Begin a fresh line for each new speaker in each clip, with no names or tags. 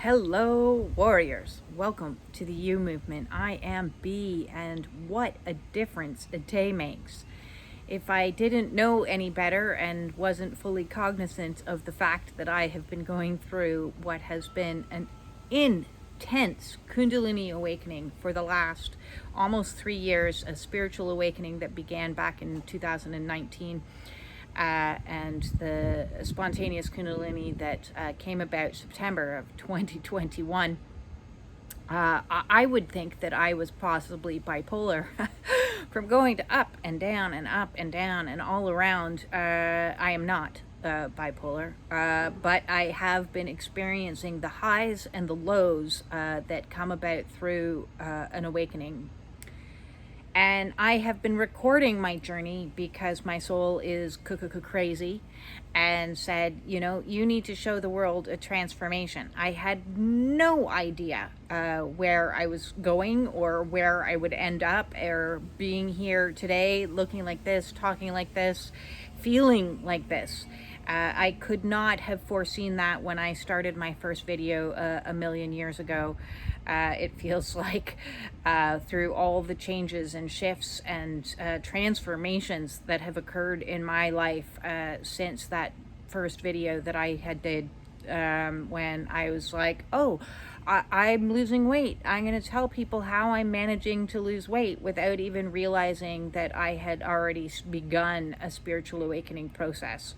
Hello, warriors. Welcome to the You Movement. I am B, and what a difference a day makes. If I didn't know any better and wasn't fully cognizant of the fact that I have been going through what has been an intense Kundalini awakening for the last almost 3 years, a spiritual awakening that began back in 2019. And the spontaneous Kundalini that came about September of 2021, I would think that I was possibly bipolar from going to up and down and up and down and all around. I am not bipolar, but I have been experiencing the highs and the lows that come about through an awakening. And I have been recording my journey because my soul is crazy and said, you need to show the world a transformation. I had no idea where I was going or where I would end up, or being here today looking like this, talking like this, feeling like this. I could not have foreseen that when I started my first video a million years ago. It feels like through all the changes and shifts and transformations that have occurred in my life since that first video that I had did when I was like, I'm losing weight. I'm going to tell people how I'm managing to lose weight, without even realizing that I had already begun a spiritual awakening process.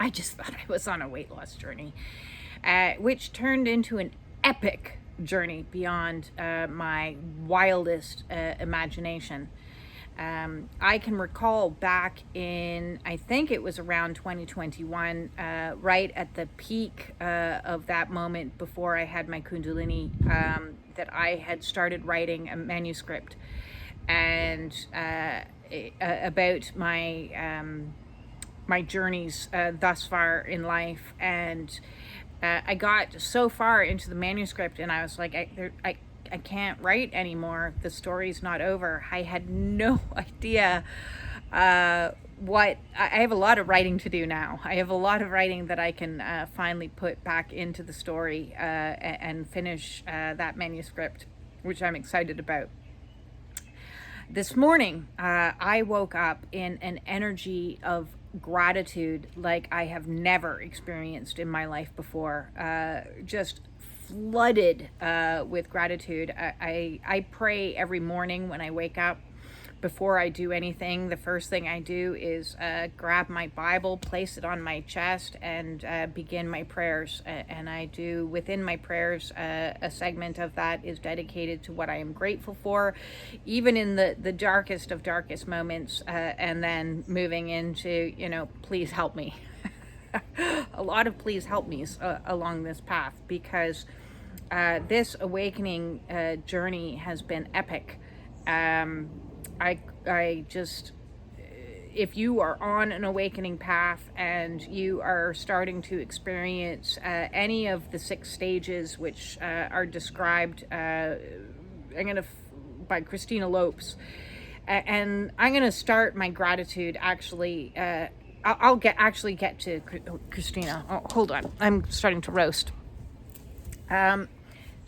I just thought I was on a weight loss journey, which turned into an epic journey beyond my wildest imagination. I can recall back in, I think it was around 2021, right at the peak of that moment before I had my Kundalini, that I had started writing a manuscript and about my journeys thus far in life. And I got so far into the manuscript and I was like, I can't write anymore. The story's not over. I had no idea I have a lot of writing to do now. I have a lot of writing that I can finally put back into the story and finish that manuscript, which I'm excited about. This morning, I woke up in an energy of gratitude like I have never experienced in my life before. Just flooded with gratitude. I pray every morning when I wake up. Before I do anything, the first thing I do is grab my Bible, place it on my chest, and begin my prayers. And I do, within my prayers, a segment of that is dedicated to what I am grateful for, even in the darkest of darkest moments, and then moving into, please help me. A lot of please help me's along this path, because this awakening journey has been epic. I just, if you are on an awakening path and you are starting to experience any of the 6 stages, which are described by Christina Lopes, and I'm going to start my gratitude actually. I'll get to Christina. Oh, hold on, I'm starting to roast.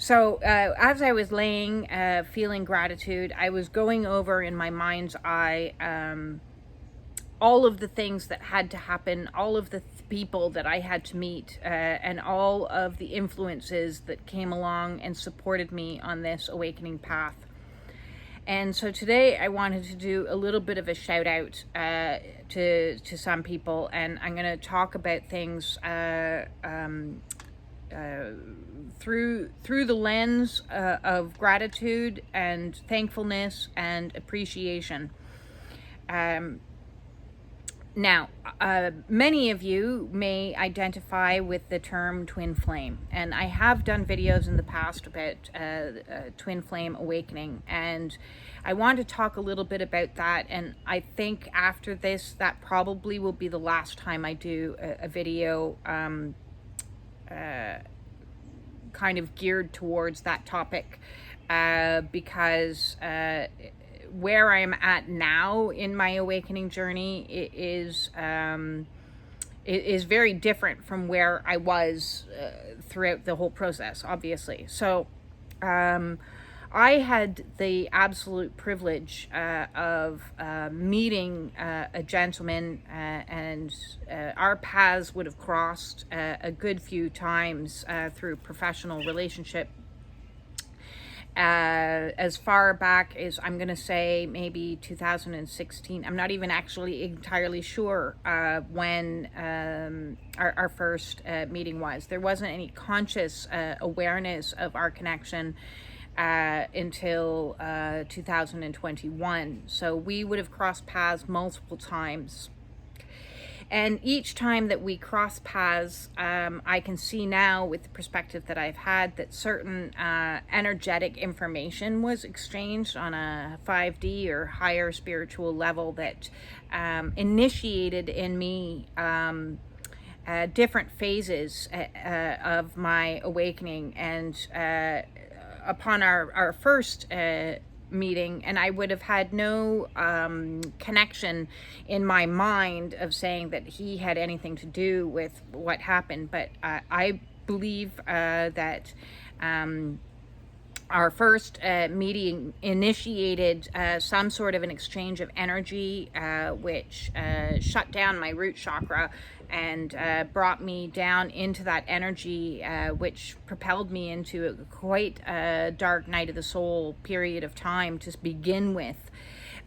So as I was laying, feeling gratitude, I was going over in my mind's eye all of the things that had to happen, all of the people that I had to meet, and all of the influences that came along and supported me on this awakening path. And so today I wanted to do a little bit of a shout out to some people, and I'm going to talk about things through the lens of gratitude and thankfulness and appreciation. Now, many of you may identify with the term twin flame, and I have done videos in the past about twin flame awakening, and I want to talk a little bit about that. And I think after this, that probably will be the last time I do a video kind of geared towards that topic, because where I'm at now in my awakening journey is is very different from where I was throughout the whole process, obviously. So I had the absolute privilege of meeting a gentleman, and our paths would have crossed a good few times through professional relationship. As far back as, I'm going to say, maybe 2016. I'm not even actually entirely sure when our first meeting was. There wasn't any conscious awareness of our connection until 2021. So we would have crossed paths multiple times. And each time that we cross paths, I can see now with the perspective that I've had that certain energetic information was exchanged on a 5D or higher spiritual level that initiated in me different phases of my awakening. And upon our first meeting, and I would have had no connection in my mind of saying that he had anything to do with what happened, but I believe that our first meeting initiated some sort of an exchange of energy, which shut down my root chakra and brought me down into that energy, which propelled me into quite a dark night of the soul period of time to begin with.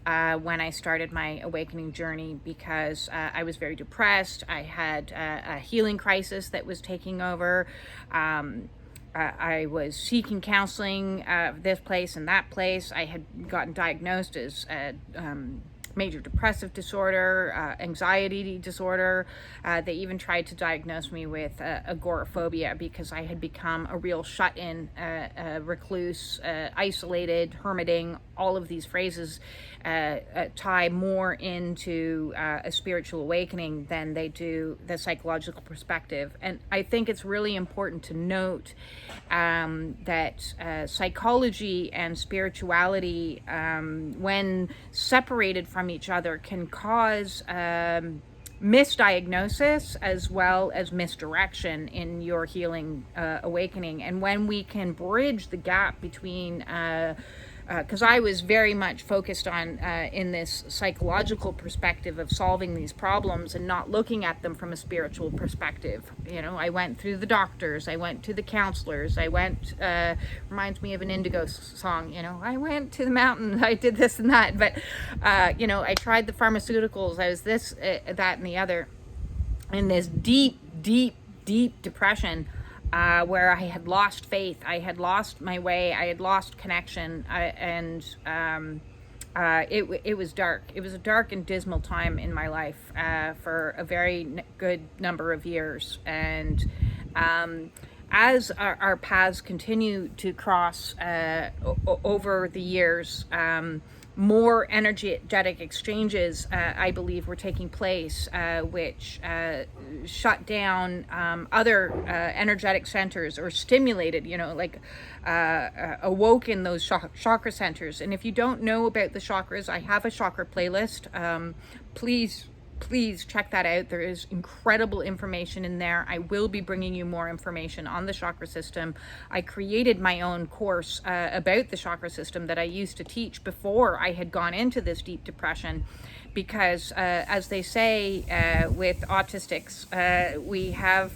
When I started my awakening journey, because I was very depressed. I had a healing crisis that was taking over. I was seeking counseling this place and that place. I had gotten diagnosed as major depressive disorder, anxiety disorder. They even tried to diagnose me with agoraphobia, because I had become a real shut-in, recluse, isolated, hermiting. All of these phrases tie more into a spiritual awakening than they do the psychological perspective. And I think it's really important to note that psychology and spirituality, when separated from each other, can cause misdiagnosis as well as misdirection in your healing awakening. And when we can bridge the gap between because I was very much focused on in this psychological perspective of solving these problems and not looking at them from a spiritual perspective. You know, I went through the doctors, I went to the counselors, I went, reminds me of an Indigo song, you know, I went to the mountains, I did this and that, but, you know, I tried the pharmaceuticals, I was this, that, and the other, in this deep, deep, deep depression. Where I had lost faith, I had lost my way, I had lost connection, and it was dark. It was a dark and dismal time in my life for a very good number of years. And as our paths continue to cross over the years, more energetic exchanges, I believe, were taking place, which shut down other energetic centers, or stimulated, you know, like awoken those chakra centers. And if you don't know about the chakras, I have a chakra playlist. Please check that out. There is incredible information in there. I will be bringing you more information on the chakra system. I created my own course about the chakra system that I used to teach before I had gone into this deep depression, because as they say with autistics, we have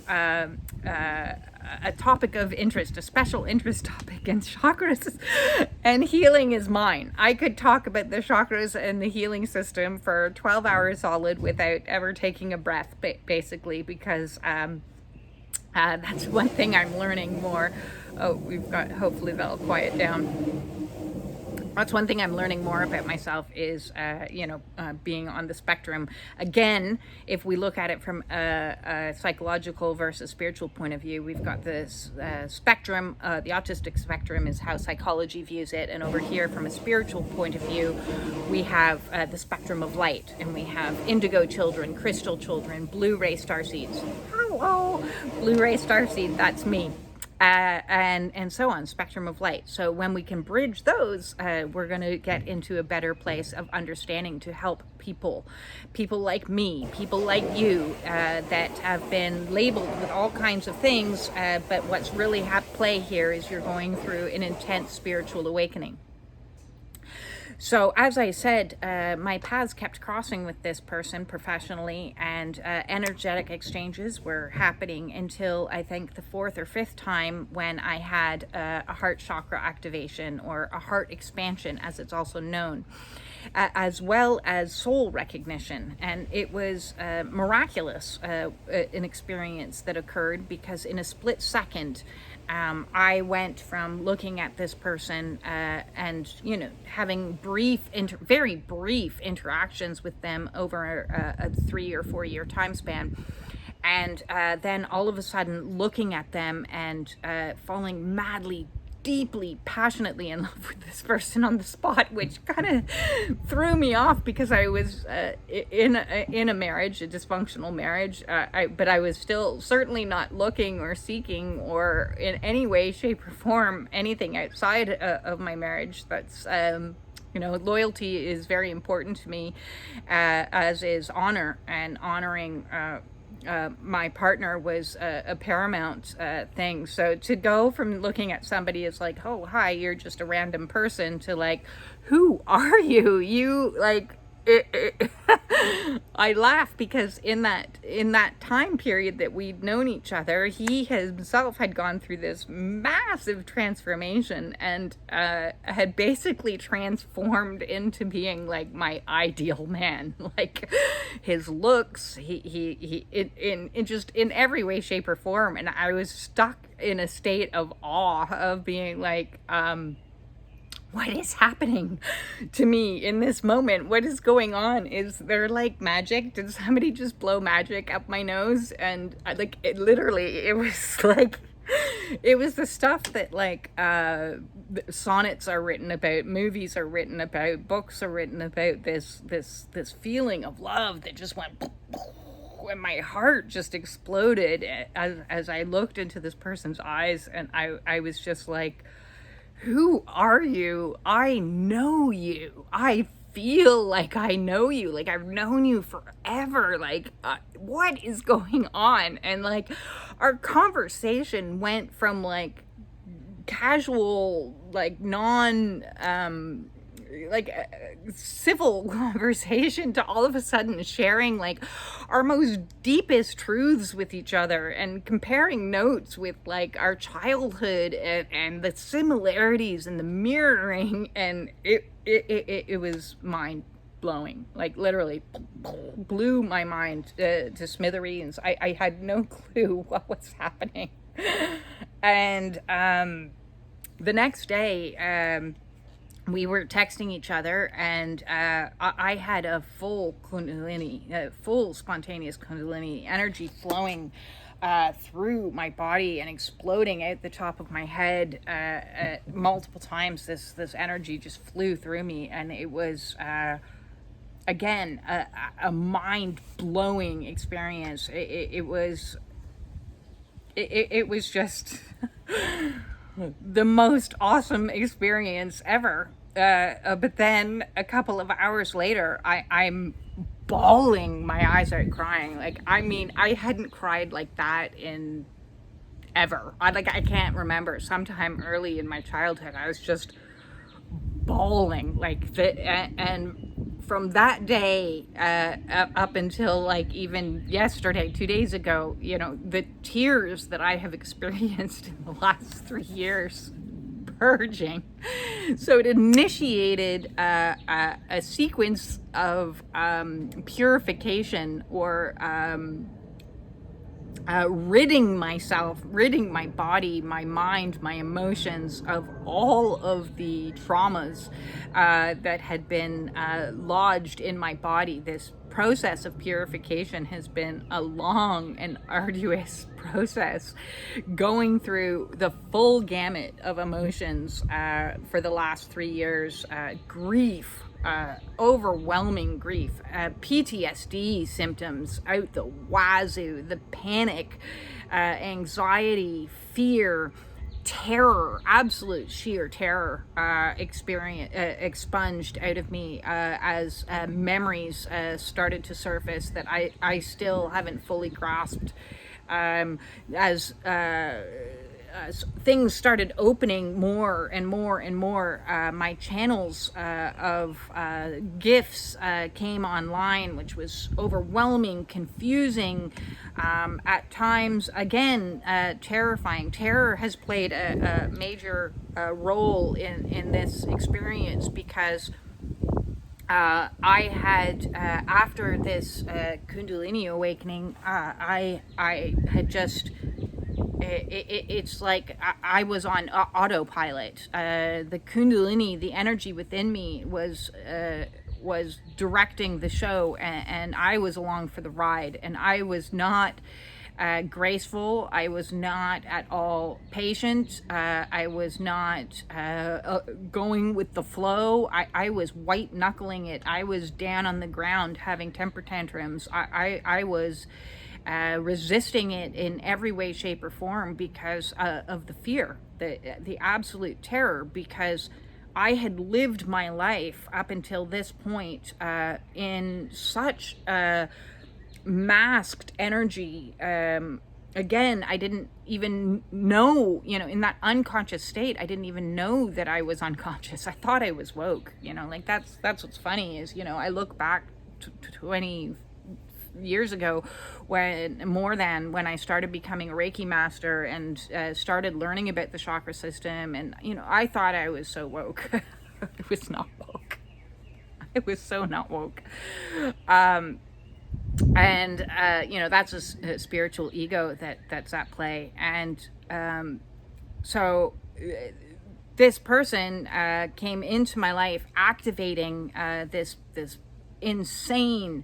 a topic of interest, a special interest topic in chakras, and healing is mine. I could talk about the chakras and the healing system for 12 hours solid without ever taking a breath, basically, because that's one thing I'm learning more. Oh, we've got, hopefully that'll quiet down. That's one thing I'm learning more about myself is, being on the spectrum. Again, if we look at it from a psychological versus spiritual point of view, we've got this spectrum. The autistic spectrum is how psychology views it. And over here, from a spiritual point of view, we have the spectrum of light. And we have indigo children, crystal children, blue ray starseeds. Hello, blue ray starseed, that's me. and so on, spectrum of light. So when we can bridge those, we're going to get into a better place of understanding to help people like me, people like you, that have been labeled with all kinds of things, but what's really at play here is you're going through an intense spiritual awakening. So as I said, my paths kept crossing with this person professionally, and energetic exchanges were happening until I think the fourth or fifth time when I had a heart chakra activation, or a heart expansion as it's also known, as well as soul recognition. And it was miraculous, an experience that occurred, because in a split second, I went from looking at this person and, having very brief interactions with them over a 3 or 4 year time span. And then all of a sudden looking at them and falling madly, deeply, passionately in love with this person on the spot, which kind of threw me off, because I was in a marriage, a dysfunctional marriage, but I was still certainly not looking or seeking or in any way, shape, or form anything outside of my marriage. That's loyalty is very important to me, as is honor, and honoring my partner was a paramount thing. So to go from looking at somebody as like, oh, hi, you're just a random person, to like, who are you? You like, I laugh, because in that time period that we'd known each other, he himself had gone through this massive transformation, and had basically transformed into being like my ideal man. Like his looks, he in every way, shape, or form. And I was stuck in a state of awe of being like, what is happening to me in this moment? What is going on? Is there like magic? Did somebody just blow magic up my nose? And it was like, it was the stuff that like sonnets are written about, movies are written about, books are written about, this feeling of love that just went, and my heart just exploded as I looked into this person's eyes. And I was just like, who are you? I know you. I feel like I know you. Like I've known you forever. Like what is going on? And like our conversation went from like casual, like civil conversation to all of a sudden sharing like our most deepest truths with each other, and comparing notes with like our childhood, and the similarities and the mirroring. And it was mind blowing, like literally blew my mind to smithereens. I had no clue what was happening. And the next day, we were texting each other, and I had a full kundalini, full spontaneous kundalini energy flowing through my body and exploding out the top of my head multiple times. This energy just flew through me, and it was again a mind-blowing experience. It was just the most awesome experience ever. But then a couple of hours later, I'm bawling my eyes out, crying. Like, I mean, I hadn't cried like that in ever. I can't remember. Sometime early in my childhood, I was just bawling and from that day up until like even yesterday, 2 days ago, the tears that I have experienced in the last 3 years, purging. So it initiated a sequence of purification, or ridding my body, my mind, my emotions of all of the traumas that had been lodged in my body. This process of purification has been a long and arduous process, going through the full gamut of emotions for the last 3 years. Grief, overwhelming grief, PTSD symptoms out the wazoo, the panic, anxiety, fear, terror, absolute sheer terror, expunged out of me as memories started to surface that I still haven't fully grasped. As things started opening more and more and more, my channels of gifts came online, which was overwhelming, confusing, at times, again, terrifying. Terror has played a major role in this experience, because I had, after this Kundalini awakening, I had just, it's like I was on autopilot. The Kundalini, the energy within me was directing the show, and I was along for the ride, and I was not graceful. I was not at all patient. I was not going with the flow. I was white knuckling it. I was down on the ground having temper tantrums. I was resisting it in every way, shape, or form, because of the fear, the absolute terror, because I had lived my life up until this point in such masked energy. Again, I didn't even know, in that unconscious state, I didn't even know that I was unconscious. I thought I was woke, like that's what's funny is, I look back to 20 years ago, when I started becoming a Reiki master and started learning about the chakra system, and I thought I was so woke. I was not woke. I was so not woke. And that's a spiritual ego that's at play. And so this person came into my life, activating this insane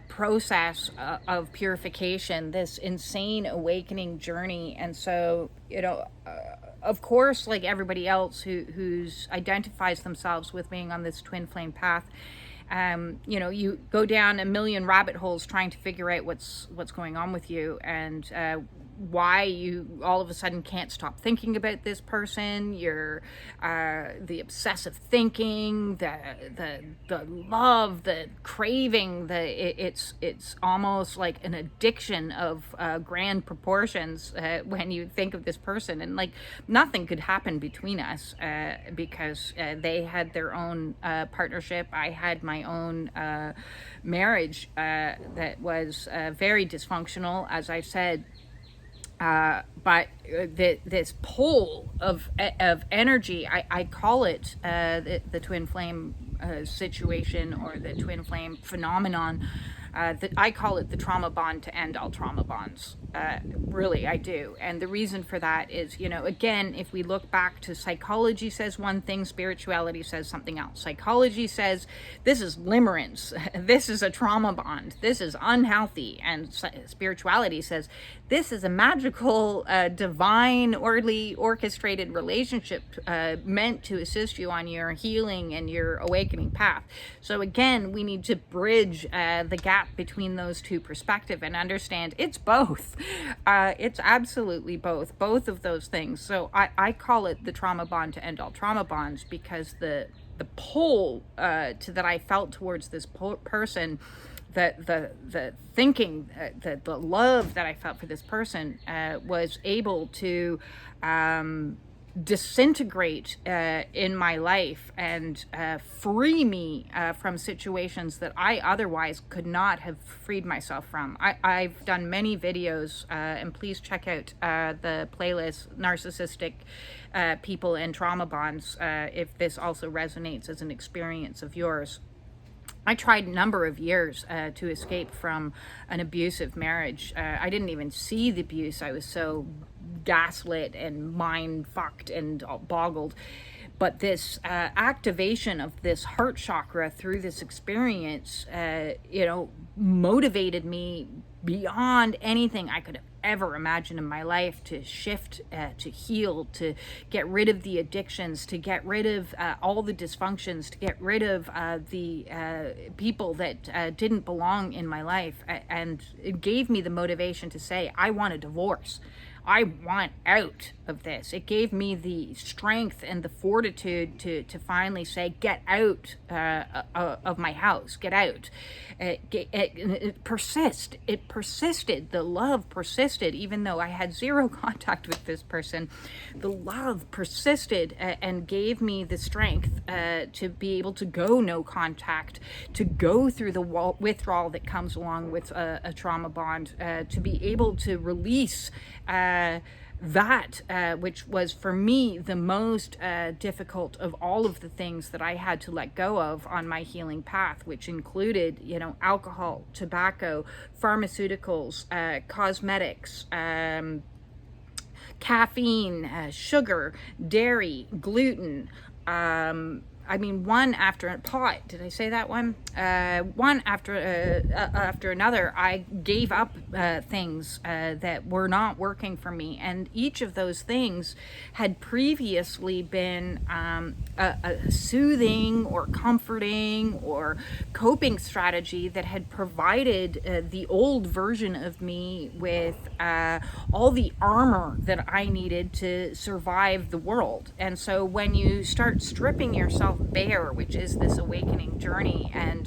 process of purification, this insane awakening journey. And so, of course, like everybody else who's identifies themselves with being on this twin flame path, you go down a million rabbit holes trying to figure out what's going on with you, and why you all of a sudden can't stop thinking about this person. You're the obsessive thinking, the love, the craving, it's almost like an addiction of grand proportions when you think of this person, and like nothing could happen between us because they had their own partnership. I had my own marriage that was very dysfunctional, as I said. But this pull of energy, I call it the twin flame situation, or the twin flame phenomenon. That I call it the trauma bond to end all trauma bonds. Really, I do. And the reason for that is, again, if we look back to psychology says one thing, spirituality says something else. Psychology says this is limerence, this is a trauma bond, this is unhealthy. And spirituality says this is a magical, divinely orchestrated relationship meant to assist you on your healing and your awakening path. So again, we need to bridge the gap between those two perspectives and understand it's both. It's absolutely both of those things. So I call it the trauma bond to end all trauma bonds, because the pull that I felt towards this person, the thinking, the love that I felt for this person was able to disintegrate in my life and free me from situations that I otherwise could not have freed myself from. I've done many videos, and please check out the playlist Narcissistic People and Trauma Bonds if this also resonates as an experience of yours. I tried a number of years to escape from an abusive marriage. I didn't even see the abuse. I was so gaslit and mind fucked and boggled. But this activation of this heart chakra through this experience, motivated me beyond anything I could have ever imagined in my life, to shift, to heal, to get rid of the addictions, to get rid of all the dysfunctions, to get rid of the people that didn't belong in my life. And it gave me the motivation to say, I want a divorce. I want out. of this. It gave me the strength and the fortitude to finally say, get out of my house, get out. It persisted. The love persisted, even though I had zero contact with this person. The love persisted and gave me the strength to be able to go no contact, to go through the withdrawal that comes along with a trauma bond, to be able to release that, which was for me the most difficult of all of the things that I had to let go of on my healing path, which included, alcohol, tobacco, pharmaceuticals, cosmetics, caffeine, sugar, dairy, gluten, one after pot. Did I say that one? One after another. I gave up things that were not working for me, and each of those things had previously been a soothing or comforting or coping strategy that had provided the old version of me with all the armor that I needed to survive the world. And so when you start stripping yourself bare, which is this awakening journey, and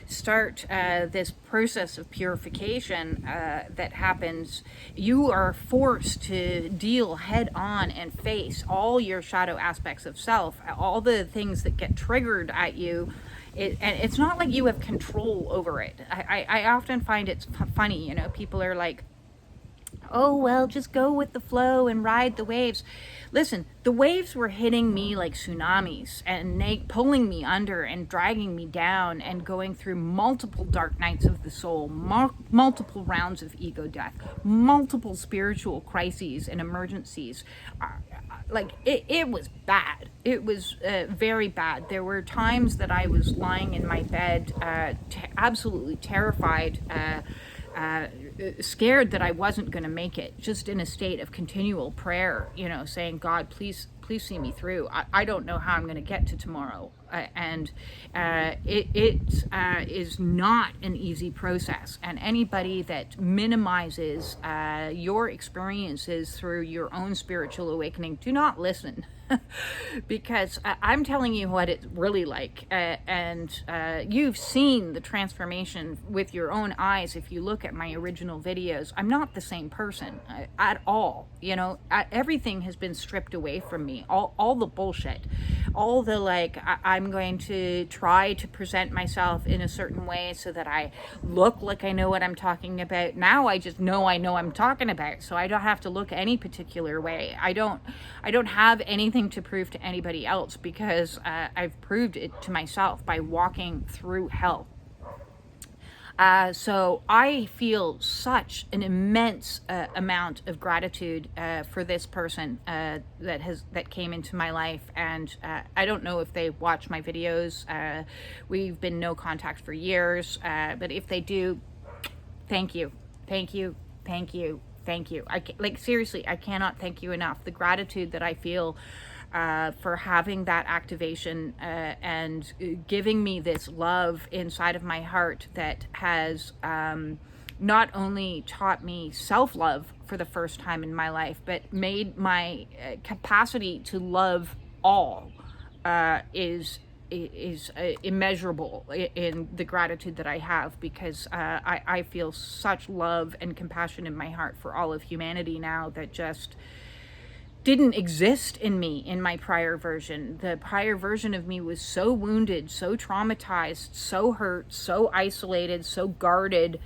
start this process of purification that happens, you are forced to deal head on and face all your shadow aspects of self, all the things that get triggered at you. And it's not like you have control over it. I often find it's funny, people are like, oh, well, just go with the flow and ride the waves. Listen, the waves were hitting me like tsunamis and pulling me under and dragging me down and going through multiple dark nights of the soul, multiple rounds of ego death, multiple spiritual crises and emergencies. It was bad. It was very bad. There were times that I was lying in my bed, absolutely terrified, scared that I wasn't going to make it, just in a state of continual prayer, saying, God, please see me through. I don't know how I'm going to get to tomorrow. It is not an easy process. And anybody that minimizes your experiences through your own spiritual awakening, do not listen. Because I'm telling you what it's really like, and you've seen the transformation with your own eyes if you look at my original videos. I'm not the same person at all. Everything has been stripped away from me. All the bullshit, all the I'm going to try to present myself in a certain way so that I look like I know what I'm talking about. Now I just know I know I'm talking about, so I don't have to look any particular way. I don't have anything to prove to anybody else, because I've proved it to myself by walking through hell. So I feel such an immense amount of gratitude for this person that came into my life, and I don't know if they watch my videos. We've been no contact for years, but if they do, thank you. Seriously, I cannot thank you enough. The gratitude that I feel for having that activation and giving me this love inside of my heart that has not only taught me self-love for the first time in my life, but made my capacity to love all is immeasurable in the gratitude that I have, because I feel such love and compassion in my heart for all of humanity now that just didn't exist in me in my prior version. The prior version of me was so wounded, so traumatized, so hurt, so isolated, so guarded,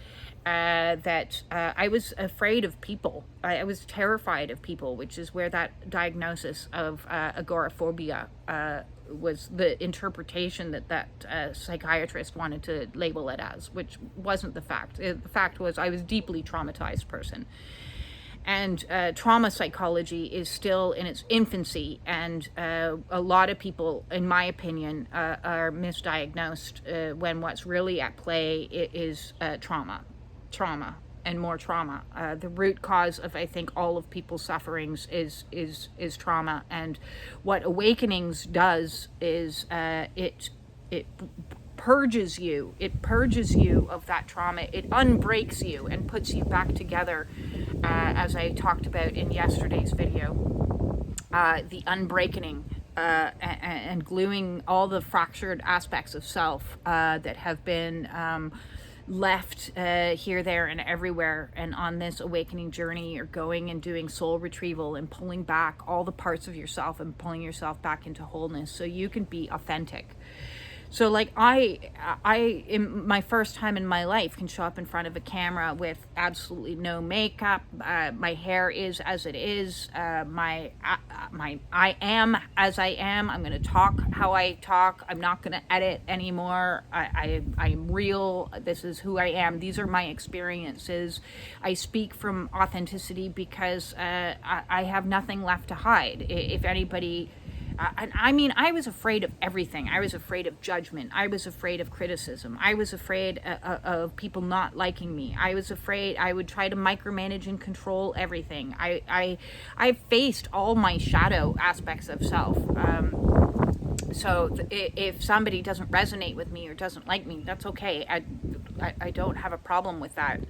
that I was afraid of people. I was terrified of people, which is where that diagnosis of agoraphobia was the interpretation that psychiatrist wanted to label it as, which wasn't the fact. The fact was I was a deeply traumatized person. And trauma psychology is still in its infancy, and a lot of people, in my opinion, are misdiagnosed when what's really at play is trauma, and more trauma. The root cause of, I think, all of people's sufferings is trauma. And what Awakenings does is it purges you. It purges you of that trauma. It unbreaks you and puts you back together as I talked about in yesterday's video, the unbreaking and gluing all the fractured aspects of self that have been left here, there, and everywhere. And on this awakening journey, you're going and doing soul retrieval and pulling back all the parts of yourself and pulling yourself back into wholeness so you can be authentic. So like I in my first time in my life can show up in front of a camera with absolutely no makeup. My hair is as it is. I am as I am. I'm going to talk how I talk. I'm not going to edit anymore. I'm real. This is who I am. These are my experiences. I speak from authenticity because I have nothing left to hide. If anybody... I mean, I was afraid of everything. I was afraid of judgment. I was afraid of criticism. I was afraid of people not liking me. I was afraid I would try to micromanage and control everything. I faced all my shadow aspects of self. So if somebody doesn't resonate with me or doesn't like me, that's okay. I don't have a problem with that.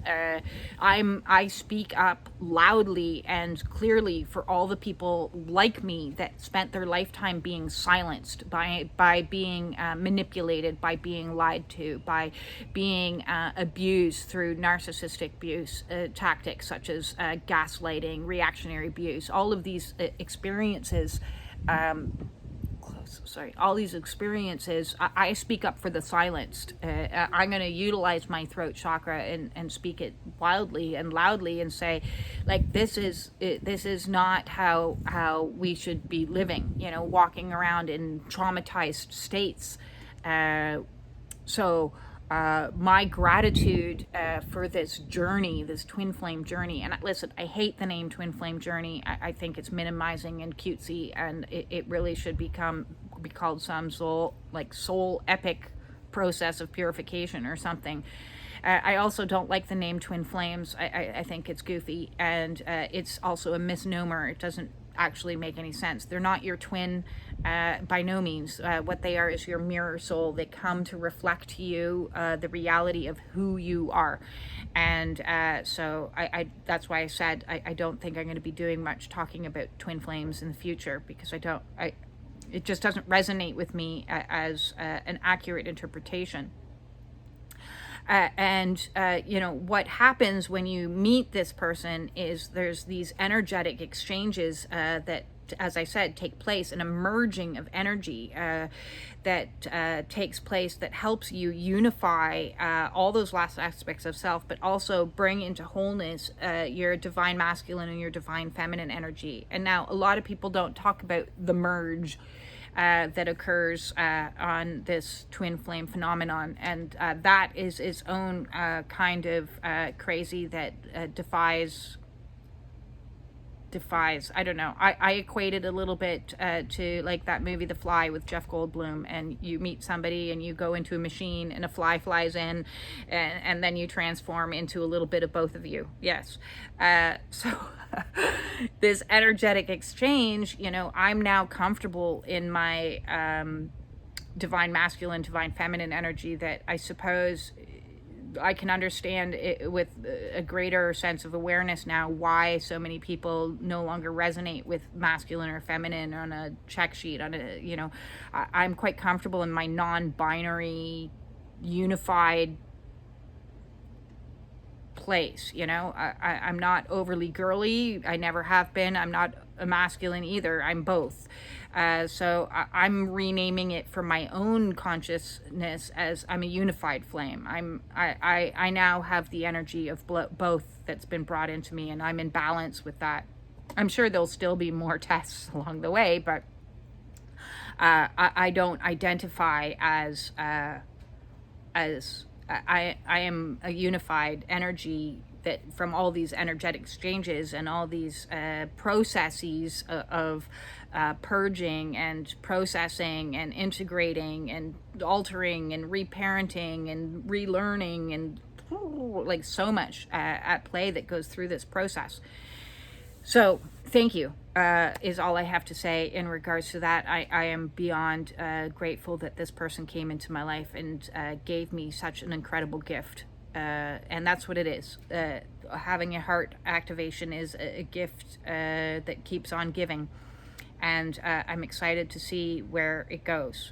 I speak up loudly and clearly for all the people like me that spent their lifetime being silenced by being manipulated, by being lied to, by being abused through narcissistic abuse tactics such as gaslighting, reactionary abuse. All of these experiences. All these experiences, I speak up for the silenced. I'm going to utilize my throat chakra and speak it wildly and loudly and say, like, this is not how we should be living, walking around in traumatized states. My gratitude for this journey, this twin flame journey, and listen, I hate the name twin flame journey. I think it's minimizing and cutesy, and it really should be called some soul epic process of purification or something. I also don't like the name twin flames. I think it's goofy, and it's also a misnomer. It doesn't actually make any sense. They're not your twin by no means. What they are is your mirror soul. They come to reflect to you the reality of who you are. And so that's why I said I don't think I'm going to be doing much talking about twin flames in the future, because it just doesn't resonate with me as an accurate interpretation. What happens when you meet this person is there's these energetic exchanges that, as I said, take place, an emerging of energy that takes place that helps you unify all those last aspects of self, but also bring into wholeness your divine masculine and your divine feminine energy. And now a lot of people don't talk about the merge that occurs on this twin flame phenomenon, and that is its own kind of crazy that defies, I don't know. I equate it a little bit to like that movie The Fly with Jeff Goldblum, and you meet somebody and you go into a machine and a fly flies in, and then you transform into a little bit of both of you. Yes. So this energetic exchange, I'm now comfortable in my divine masculine, divine feminine energy that I suppose I can understand it with a greater sense of awareness now why so many people no longer resonate with masculine or feminine on a check sheet. I'm quite comfortable in my non-binary, unified place. I'm not overly girly. I never have been. I'm not a masculine either. I'm both. So I'm renaming it for my own consciousness as I'm a unified flame. I now have the energy of both that's been brought into me, and I'm in balance with that. I'm sure there'll still be more tests along the way, but I don't identify as I am a unified energy that from all these energetic exchanges and all these processes of purging and processing and integrating and altering and reparenting and relearning, and like so much at play that goes through this process. So thank you is all I have to say in regards to that. I am beyond grateful that this person came into my life and gave me such an incredible gift. and that's what it is. Having a heart activation is a gift that keeps on giving, and I'm excited to see where it goes.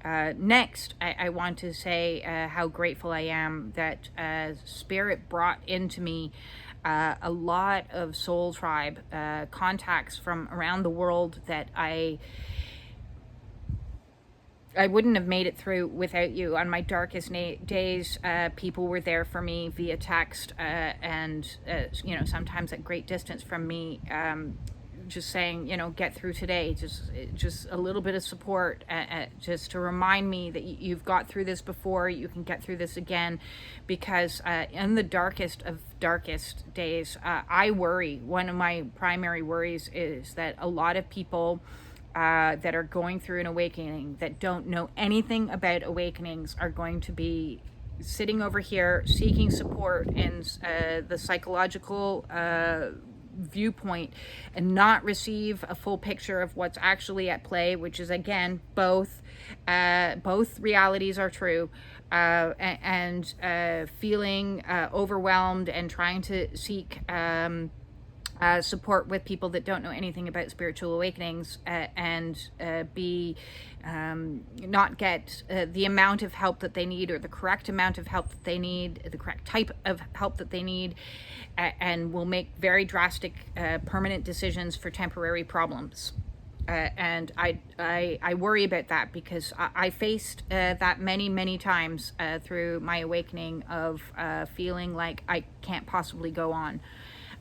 Next, I want to say how grateful I am that Spirit brought into me a lot of soul tribe contacts from around the world that I wouldn't have made it through without you. On my darkest days, people were there for me via text and sometimes at great distance from me, just saying, get through today, just a little bit of support, just to remind me that you've got through this before, you can get through this again, because in the darkest of darkest days, I worry. One of my primary worries is that a lot of people that are going through an awakening, that don't know anything about awakenings, are going to be sitting over here seeking support in the psychological viewpoint and not receive a full picture of what's actually at play, which is, again, both realities are true, and feeling overwhelmed and trying to seek support with people that don't know anything about spiritual awakenings, and not get the amount of help that they need, or the correct amount of help that they need, the correct type of help that they need, and will make very drastic permanent decisions for temporary problems. And I worry about that, because I faced that many times through my awakening of feeling like I can't possibly go on.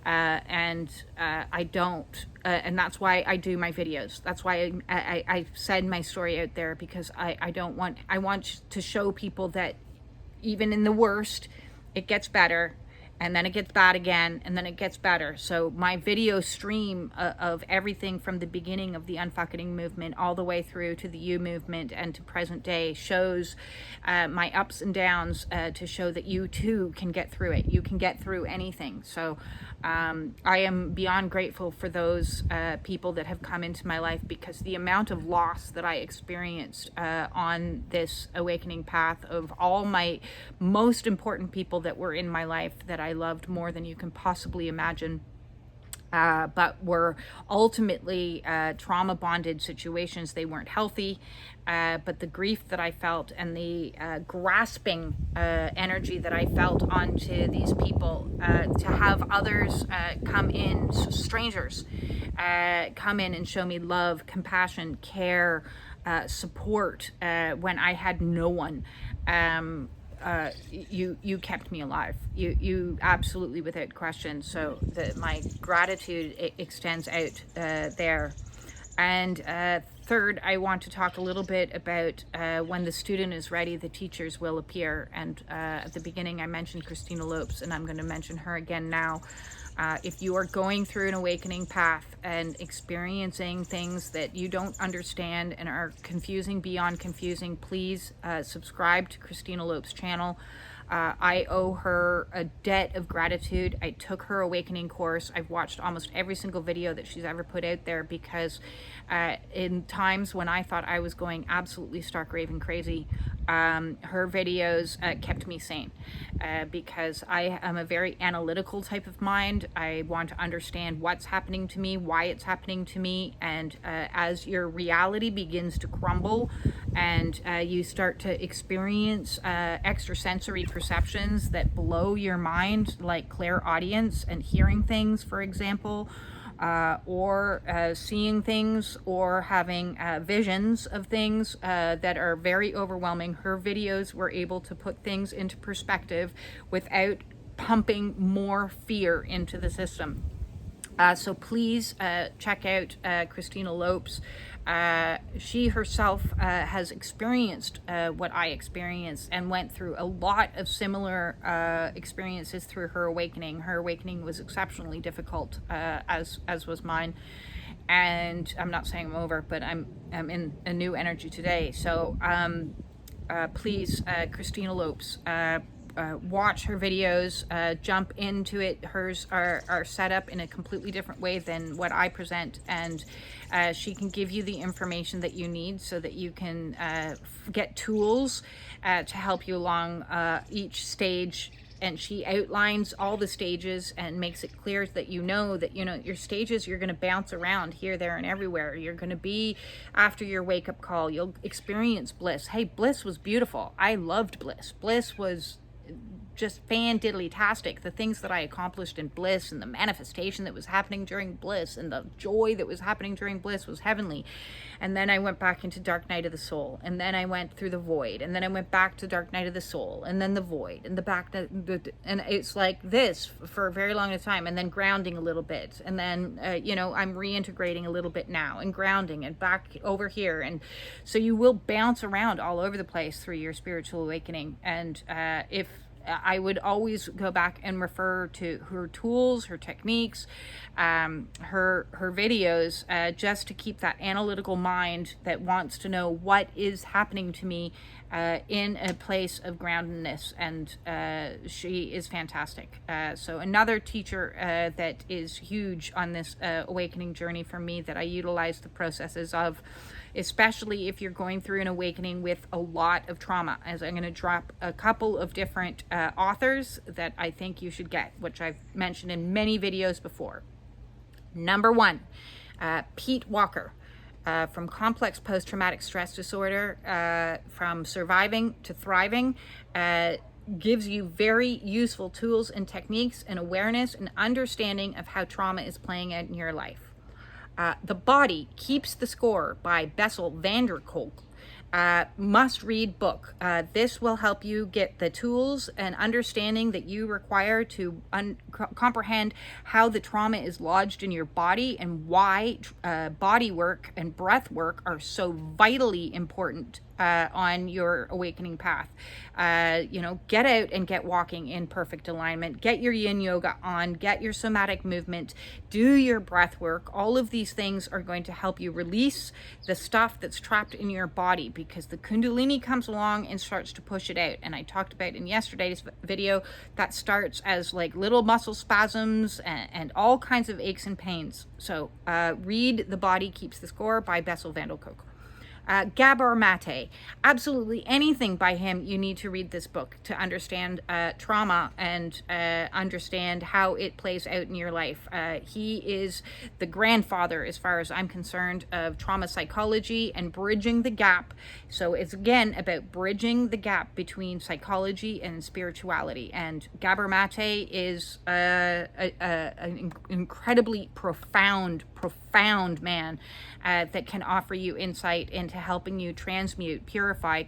And I don't, and that's why I do my videos. That's why I said my story out there, because I want to show people that even in the worst, it gets better, and then it gets bad again, and then it gets better. So my video stream of everything from the beginning of the Unfuckening Movement all the way through to the You Movement and to present day shows my ups and downs, to show that you too can get through it. You can get through anything. So I am beyond grateful for those people that have come into my life, because the amount of loss that I experienced on this awakening path, of all my most important people that were in my life that I loved more than you can possibly imagine, but were ultimately trauma bonded situations. They weren't healthy, but the grief that I felt and the grasping energy that I felt onto these people, to have others come in, strangers come in and show me love, compassion, care, support, when I had no one. You kept me alive. You absolutely, without question. So my gratitude extends out there. And third, I want to talk a little bit about when the student is ready, the teachers will appear. And at the beginning, I mentioned Christina Lopes, and I'm going to mention her again now. If you are going through an awakening path and experiencing things that you don't understand and are confusing beyond confusing, please subscribe to Christina Lopes' channel. I owe her a debt of gratitude. I took her awakening course. I've watched almost every single video that she's ever put out there, because in times when I thought I was going absolutely stark raving crazy, her videos kept me sane, because I am a very analytical type of mind. I want to understand what's happening to me, why it's happening to me, and as your reality begins to crumble and you start to experience extrasensory perceptions that blow your mind, like clairaudience and hearing things, for example, or seeing things, or having visions of things that are very overwhelming. Her videos were able to put things into perspective without pumping more fear into the system. So please check out Christina Lopes. She herself has experienced what I experienced, and went through a lot of similar experiences through her awakening. Her awakening was exceptionally difficult, as was mine. And I'm not saying I'm over, but I'm in a new energy today. So please, Christina Lopes, watch her videos, jump into it. Hers are set up in a completely different way than what I present, and she can give you the information that you need so that you can get tools to help you along each stage and she outlines all the stages and makes it clear that your stages, you're going to bounce around here, there, and everywhere. You're going to be, after your wake-up call, you'll experience bliss. Hey, bliss was beautiful. I loved bliss. Bliss was just fan-diddly-tastic. The things that I accomplished in bliss, and the manifestation that was happening during bliss, and the joy that was happening during bliss was heavenly. And then I went back into dark night of the soul, and then I went through the void, and then I went back to dark night of the soul, and then the void, and and it's like this for a very long time, and then grounding a little bit, and then I'm reintegrating a little bit now, and grounding, and back over here. And so you will bounce around all over the place through your spiritual awakening. And if I would always go back and refer to her tools, her techniques, her videos, just to keep that analytical mind that wants to know what is happening to me in a place of groundedness. And she is fantastic. So another teacher that is huge on this awakening journey for me, that I utilize the processes of, especially if you're going through an awakening with a lot of trauma, as I'm going to drop a couple of different authors that I think you should get, which I've mentioned in many videos before. Number one, Pete Walker, from complex post-traumatic stress disorder, from surviving to thriving, gives you very useful tools and techniques and awareness and understanding of how trauma is playing out in your life. The Body Keeps the Score by Bessel van der Kolk. Must-read book. This will help you get the tools and understanding that you require to comprehend how the trauma is lodged in your body, and why body work and breath work are so vitally important on your awakening path. Get out and get walking in perfect alignment. Get your yin yoga on. Get your somatic movement. Do your breath work. All of these things are going to help you release the stuff that's trapped in your body, because the Kundalini comes along and starts to push it out. And I talked about in yesterday's video, that starts as like little muscle spasms and all kinds of aches and pains. So read The Body Keeps the Score by Bessel van der Kolk. Gabor Mate, absolutely anything by him. You need to read this book to understand trauma and understand how it plays out in your life. He is the grandfather, as far as I'm concerned, of trauma psychology and bridging the gap. So it's again about bridging the gap between psychology and spirituality. And Gabor Mate is an incredibly profound man that can offer you insight into helping you transmute, purify,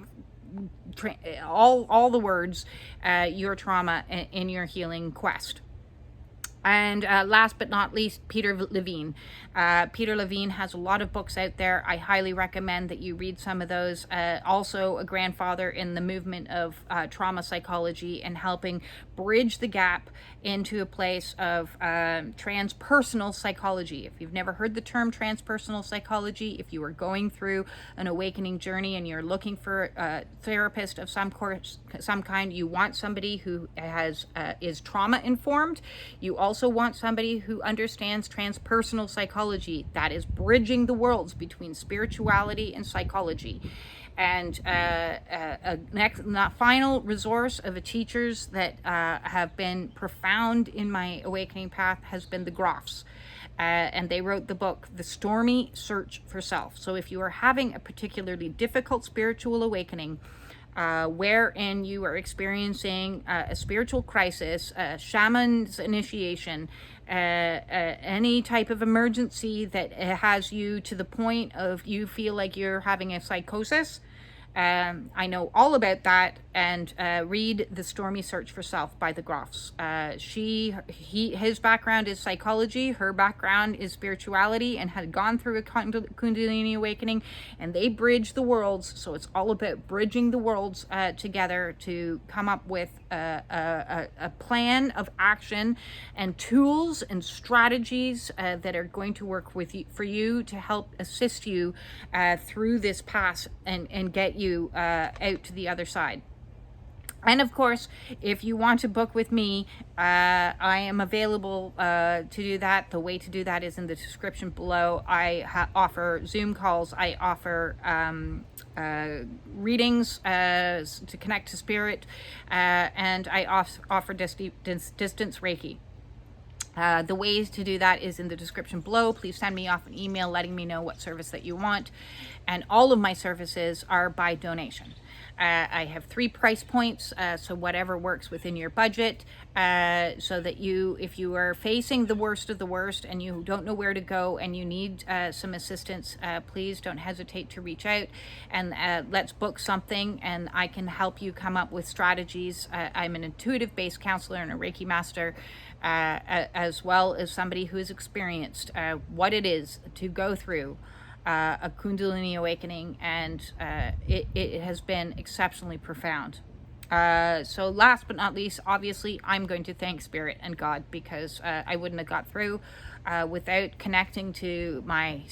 all the words, your trauma in your healing quest. And last but not least, Peter Levine. Peter Levine has a lot of books out there. I highly recommend that you read some of those. Also a grandfather in the movement of trauma psychology and helping bridge the gap into a place of transpersonal psychology. If you've never heard the term transpersonal psychology, if you are going through an awakening journey and you're looking for a therapist of some kind, you want somebody who is trauma informed. You also want somebody who understands transpersonal psychology, that is bridging the worlds between spirituality and psychology. And final resource of teachers that have been profound in my awakening path has been the Groffs. And they wrote the book, The Stormy Search for Self. So if you are having a particularly difficult spiritual awakening, wherein you are experiencing a spiritual crisis, a shaman's initiation, any type of emergency that has you to the point of you feel like you're having a psychosis, I know all about that. And read The Stormy Search for Self by the Groffs. His background is psychology, her background is spirituality, and had gone through a Kundalini awakening, and they bridge the worlds. So it's all about bridging the worlds together to come up with a plan of action and tools and strategies that are going to work for you to help assist you through this path and get you out to the other side. And of course, if you want to book with me, I am available to do that. The way to do that is in the description below. I offer Zoom calls. I offer readings to connect to spirit, and I offer distance Reiki. The ways to do that is in the description below. Please send me off an email letting me know what service that you want. And all of my services are by donation. I have 3 price points, so whatever works within your budget, so that if you are facing the worst of the worst and you don't know where to go and you need some assistance, please don't hesitate to reach out, and let's book something and I can help you come up with strategies. I'm an intuitive-based counselor and a Reiki Master, as well as somebody who has experienced what it is to go through a Kundalini awakening, and it has been exceptionally profound. So last but not least, obviously, I'm going to thank Spirit and God, because I wouldn't have got through without connecting to my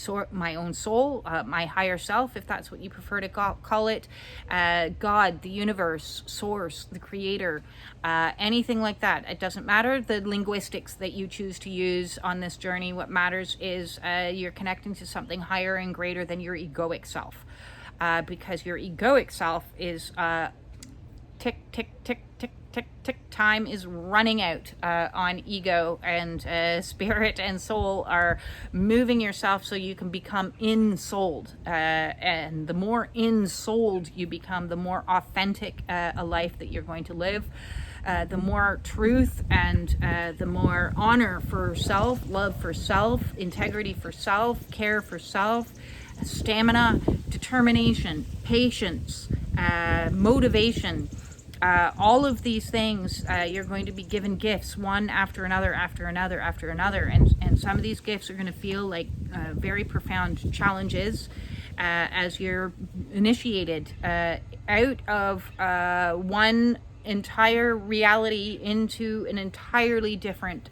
own soul, my higher self, if that's what you prefer to call it, God, the universe, source, the creator, anything like that. It doesn't matter the linguistics that you choose to use on this journey. What matters is you're connecting to something higher and greater than your egoic self, because your egoic self is tick, tick, tick, tick, tick, tick. Time is running out on ego, and spirit and soul are moving yourself so you can become in-souled. And the more in-souled you become, the more authentic a life that you're going to live. The more truth and the more honor for self, love for self, integrity for self, care for self, stamina, determination, patience, motivation. All of these things, you're going to be given gifts one after another, after another, after another. And some of these gifts are going to feel like very profound challenges as you're initiated out of one entire reality into an entirely different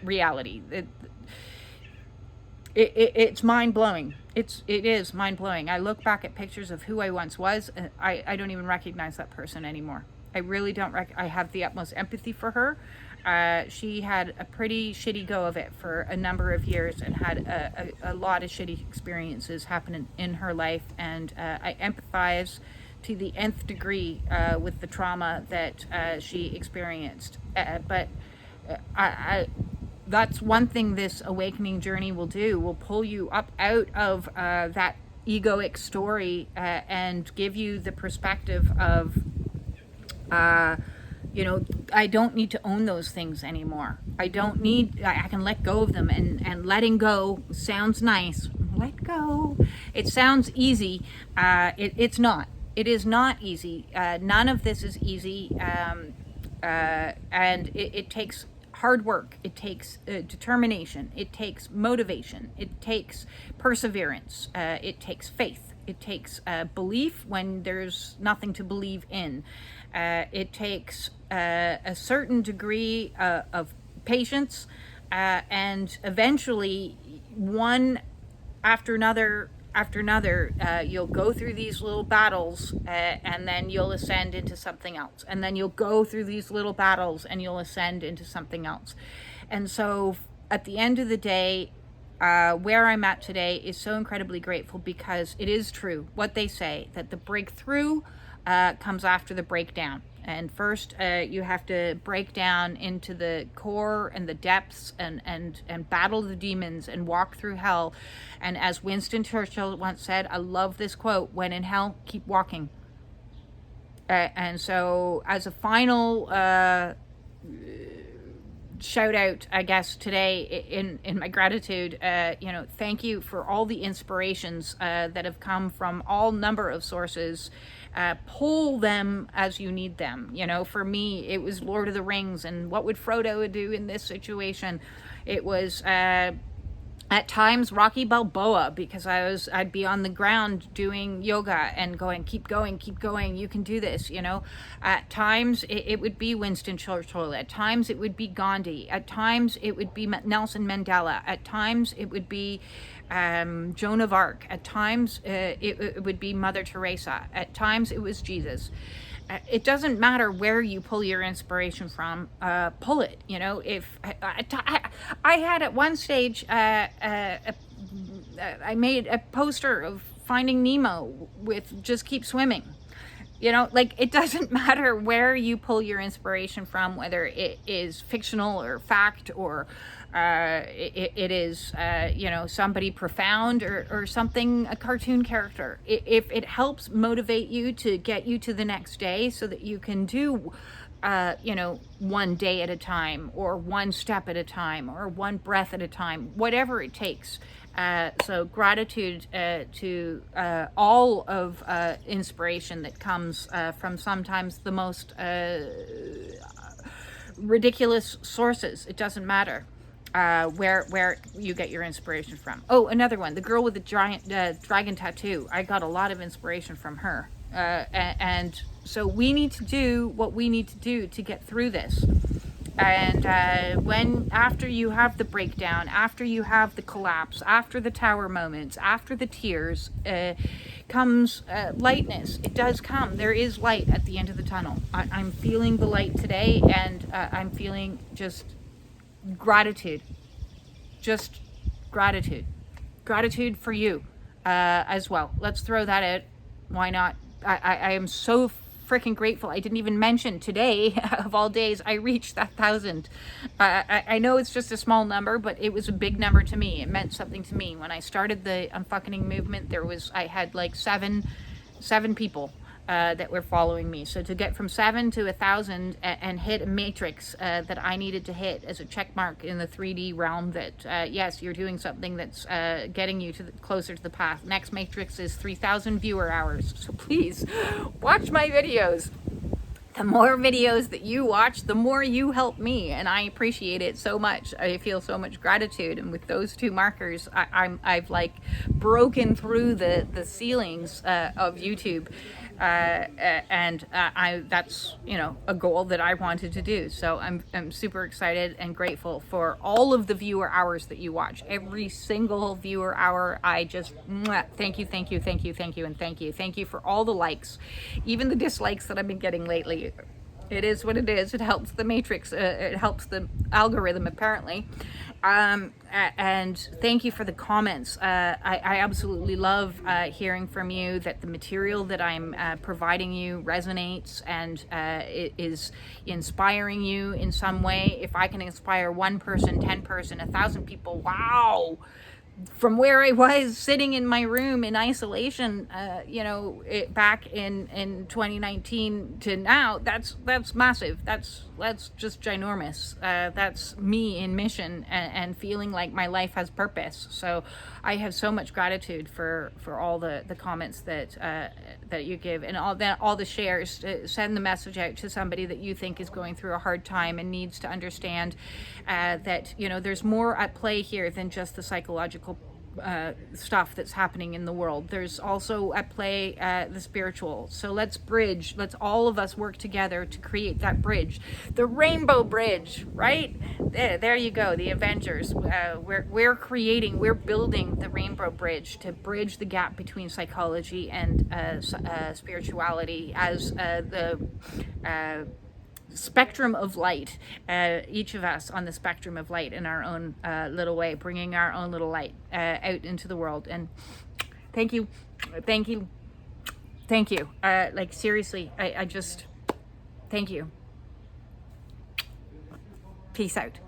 reality. It's mind-blowing. It is mind-blowing. I look back at pictures of who I once was, and I don't even recognize that person anymore. I really don't. I have the utmost empathy for her. She had a pretty shitty go of it for a number of years, and had a lot of shitty experiences happen in her life, and I empathize to the nth degree with the trauma that she experienced. But that's one thing this awakening journey will do. Will pull you up out of that egoic story and give you the perspective of, I don't need to own those things anymore. I can let go of them, and letting go sounds nice. Let go. It sounds easy. It's not. It is not easy. None of this is easy. And it takes hard work. It takes determination. It takes motivation. It takes perseverance. It takes faith. It takes belief when there's nothing to believe in. It takes a certain degree of patience, and eventually, one after another, you'll go through these little battles, and then you'll ascend into something else, and then you'll go through these little battles and you'll ascend into something else. And so at the end of the day, where I'm at today is so incredibly grateful, because it is true what they say, that the breakthrough comes after the breakdown. And first, you have to break down into the core and the depths, and battle the demons and walk through hell. And as Winston Churchill once said, I love this quote, "When in hell, keep walking." And so as a final shout out, I guess, today in my gratitude, thank you for all the inspirations that have come from all number of sources. Pull them as you need them. For me, it was Lord of the Rings, and what would Frodo do in this situation? It was at times Rocky Balboa, because I'd be on the ground doing yoga and going, keep going, you can do this. At times it would be Winston Churchill. At times it would be Gandhi. At times it would be Nelson Mandela. At times it would be Joan of Arc. At times it would be Mother Teresa. At times it was Jesus. It doesn't matter where you pull your inspiration from, pull it. If I had at one stage, I made a poster of Finding Nemo with just keep swimming. Like, it doesn't matter where you pull your inspiration from, whether it is fictional or fact, or it is, somebody profound, or something, a cartoon character. If it helps motivate you to get you to the next day so that you can do, one day at a time, or one step at a time, or one breath at a time, whatever it takes. So gratitude to all of inspiration that comes from sometimes the most ridiculous sources. It doesn't matter where you get your inspiration from. Oh, another one, the girl with the giant dragon tattoo. I got a lot of inspiration from her. And so we need to do what we need to do to get through this. And after you have the breakdown, after you have the collapse, after the tower moments, after the tears, comes lightness. It does come. There is light at the end of the tunnel. I'm feeling the light today, and I'm feeling just gratitude. Just gratitude. Gratitude for you as well. Let's throw that out. Why not? I am so freaking grateful. I didn't even mention today, of all days, I reached that 1,000. I know it's just a small number, but it was a big number to me. It meant something to me. When I started the Unfuckening Movement, I had like seven people that were following me. So to get from 7 to 1,000 and hit a matrix that I needed to hit as a check mark in the 3D realm, that yes, you're doing something that's getting you closer to the path. Next matrix is 3,000 viewer hours. So please watch my videos. The more videos that you watch, the more you help me, and I appreciate it so much. I feel so much gratitude, and with those 2 markers, I've like broken through the ceilings of YouTube. That's a goal that I wanted to do. So I'm super excited and grateful for all of the viewer hours that you watch. Every single viewer hour, I just thank you, and thank you for all the likes, even the dislikes that I've been getting lately. It is what it is. It helps the matrix. It helps the algorithm, apparently. And thank you for the comments. I absolutely love hearing from you that the material that I'm providing you resonates and it is inspiring you in some way. If I can inspire 1 person, 10 person, 1,000 people, wow! From where I was sitting in my room in isolation, back in 2019 to now, that's massive. That's just ginormous. That's me in mission and feeling like my life has purpose. So I have so much gratitude for all the comments that you give, and all the shares. Send the message out to somebody that you think is going through a hard time and needs to understand that there's more at play here than just the psychological stuff that's happening in the world. There's also at play the spiritual. So let's all of us work together to create that bridge, the rainbow bridge, right? There you go, the Avengers. We're building the rainbow bridge to bridge the gap between psychology and spirituality as the spectrum of light, each of us on the spectrum of light in our own little way, bringing our own little light out into the world. And thank you. Like, seriously, I just thank you. Peace out.